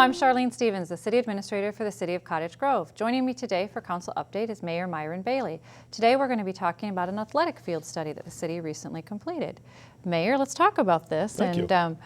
I'm Charlene Stevens, the City Administrator for the City of Cottage Grove. Joining me today for Council Update is Mayor Myron Bailey. Today we're going to be talking about an athletic field study that the city recently completed. Mayor, let's talk about this. Thank you. The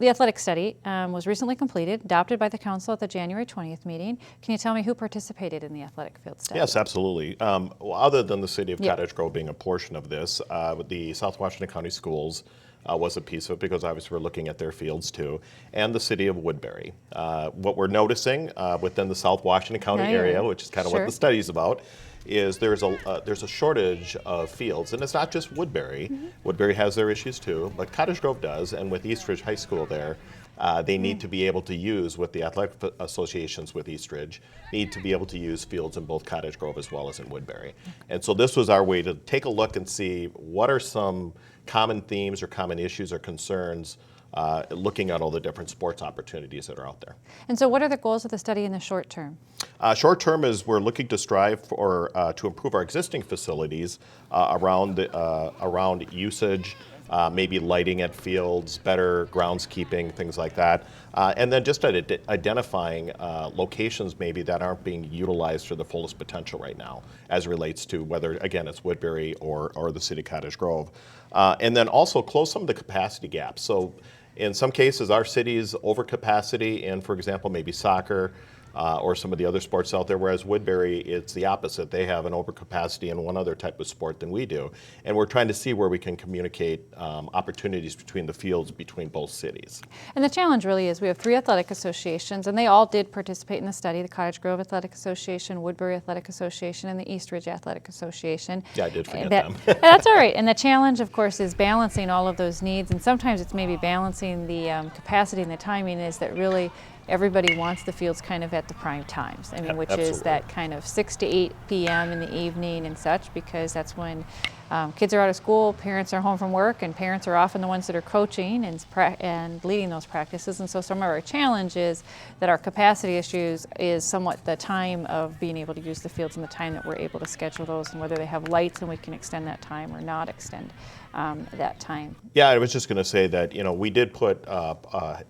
athletic study was recently completed, adopted by the council at the January 20th meeting. Can you tell me who participated in the athletic field study? Yes, absolutely. Other than the City of Cottage Grove being a portion of this, the South Washington County Schools was a piece of it because obviously we're looking at their fields too, and the City of Woodbury. What we're noticing within the South Washington County area, which is kind of what the study is about, is there's a shortage of fields, and it's not just Woodbury. Woodbury has their issues too, but Cottage Grove does, and with Eastridge High School there, they need to be able to use, with the athletic associations with Eastridge, need to be able to use fields in both Cottage Grove as well as in Woodbury. And so this was our way to take a look and see what are some common themes or common issues or concerns looking at all the different sports opportunities that are out there. And so what are the goals of the study in the short term? Short term is we're looking to strive for to improve our existing facilities around usage, maybe lighting at fields, better groundskeeping, things like that. And then just identifying locations maybe that aren't being utilized to the fullest potential right now as it relates to whether, again, it's Woodbury or the City of Cottage Grove. And then also close some of the capacity gaps. So in some cases, our city's over capacity in, for example, maybe soccer, or some of the other sports out there, whereas Woodbury, it's the opposite. They have an overcapacity in one other type of sport than we do. And we're trying to see where we can communicate opportunities between the fields between both cities. And the challenge really is we have 3 athletic associations, and they all did participate in the study: the Cottage Grove Athletic Association, Woodbury Athletic Association, and the Eastridge Athletic Association. Yeah, I did forget them. That's all right. And the challenge, of course, is balancing all of those needs, and sometimes it's maybe balancing the capacity and the timing is that really everybody wants the fields kind of at the prime times. I mean, which is that kind of 6 to 8 p.m. in the evening and such, because that's when kids are out of school, parents are home from work, and parents are often the ones that are coaching and leading those practices. And so some of our challenge is that our capacity issues is somewhat the time of being able to use the fields and the time that we're able to schedule those, and whether they have lights and we can extend that time or not extend that time. Yeah, I was just going to say that, we did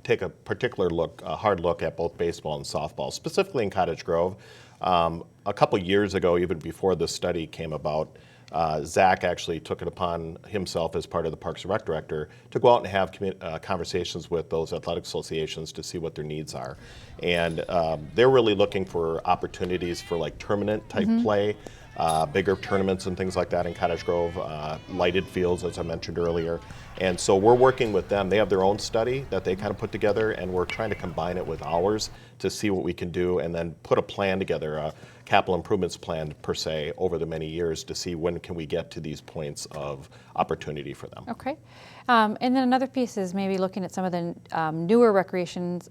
take a particular look, a hard look at both baseball and softball, specifically in Cottage Grove. A couple years ago, even before this study came about, Zach actually took it upon himself as part of the Parks and Rec director to go out and have conversations with those athletic associations to see what their needs are. And they're really looking for opportunities for like tournament type play, bigger tournaments and things like that in Cottage Grove, lighted fields, as I mentioned earlier. And so we're working with them. They have their own study that they kind of put together, and we're trying to combine it with ours to see what we can do and then put a plan together, a capital improvements plan per se, over the many years to see when can we get to these points of opportunity for them. Okay. And then another piece is maybe looking at some of the newer recreation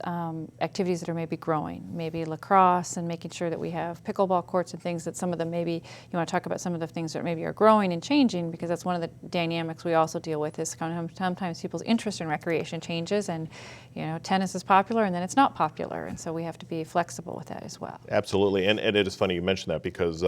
activities that are maybe growing, maybe lacrosse, and making sure that we have pickleball courts and things that some of them maybe, you want to talk about some of the things that maybe are growing and changing, because that's one of the dynamics we also deal with is sometimes people's interest in recreation changes, and tennis is popular and then it's not popular, and so we have to be flexible with that as well. Absolutely, and it is funny you mentioned that, because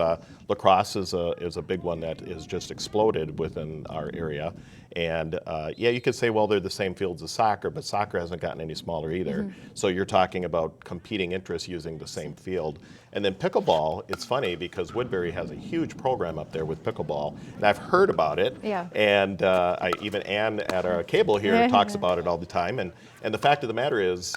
lacrosse is a big one that is just exploded within our area. And yeah, you could say, well, they're the same fields as soccer, but soccer hasn't gotten any smaller either. So you're talking about competing interests using the same field. And then pickleball, it's funny because Woodbury has a huge program up there with pickleball, and I've heard about it. Yeah. And even Ann at our cable here talks about it all the time. And the fact of the matter is,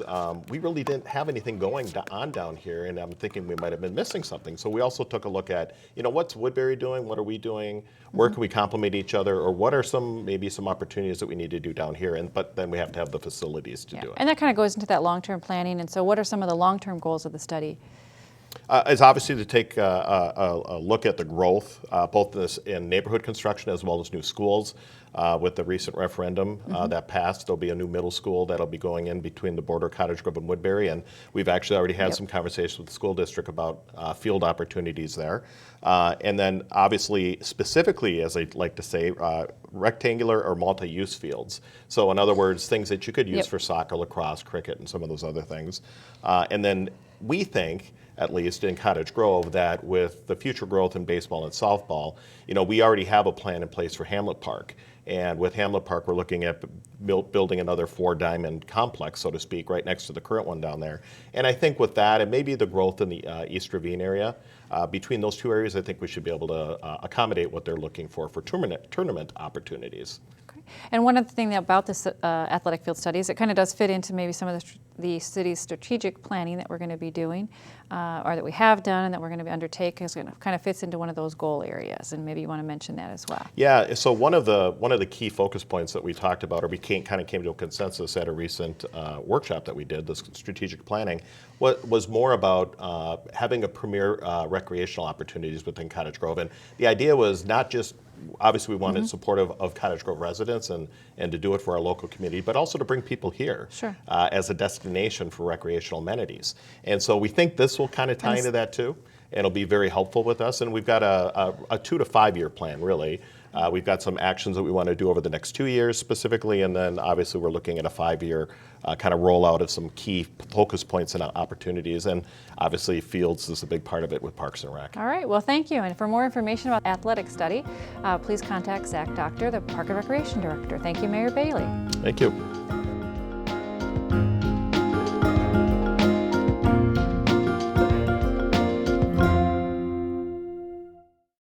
we really didn't have anything going on down here, and I'm thinking we might have been missing something. So we also took a look at, what's Woodbury doing? What are we doing? Where can we complement each other? Or what are maybe some opportunities that we need to do down here? But then we have to have the facilities to do it. And that kind of goes into that long-term planning. And so what are some of the long-term goals of the study? Is obviously to take a look at the growth, both in neighborhood construction as well as new schools. With the recent referendum that passed, there'll be a new middle school that'll be going in between the border Cottage Grove and Woodbury, and we've actually already had some conversations with the school district about field opportunities there. And then obviously, specifically, as I like to say, rectangular or multi-use fields. So in other words, things that you could use for soccer, lacrosse, cricket, and some of those other things. And then we think at least in Cottage Grove, that with the future growth in baseball and softball, we already have a plan in place for Hamlet Park. And with Hamlet Park, we're looking at building another 4-diamond complex, so to speak, right next to the current one down there. And I think with that, and maybe the growth in the East Ravine area, between those two areas, I think we should be able to accommodate what they're looking for tournament opportunities. Okay. And one other thing about this athletic field study is it kind of does fit into maybe some of the city's strategic planning that we're going to be doing, or that we have done and that we're going to be undertaking. It kind of fits into one of those goal areas, and maybe you want to mention that as well. Yeah. So one of the key focus points that we talked about, or we kind of came to a consensus at a recent workshop that we did, this strategic planning, was more about having a premier recreational opportunities within Cottage Grove. And the idea was not just, obviously we wanted support of Cottage Grove residents and to do it for our local community, but also to bring people here as a destination for recreational amenities. And so we think this will kind of tie into that too. And it'll be very helpful with us. And we've got a 2 to 5 year plan, really. We've got some actions that we want to do over the next 2 years specifically, and then obviously we're looking at a 5-year kind of rollout of some key focus points and opportunities, and obviously fields is a big part of it with Parks and Rec. All right, well thank you, and for more information about athletic study, please contact Zach Doctor, the Park and Recreation Director. Thank you, Mayor Bailey. Thank you.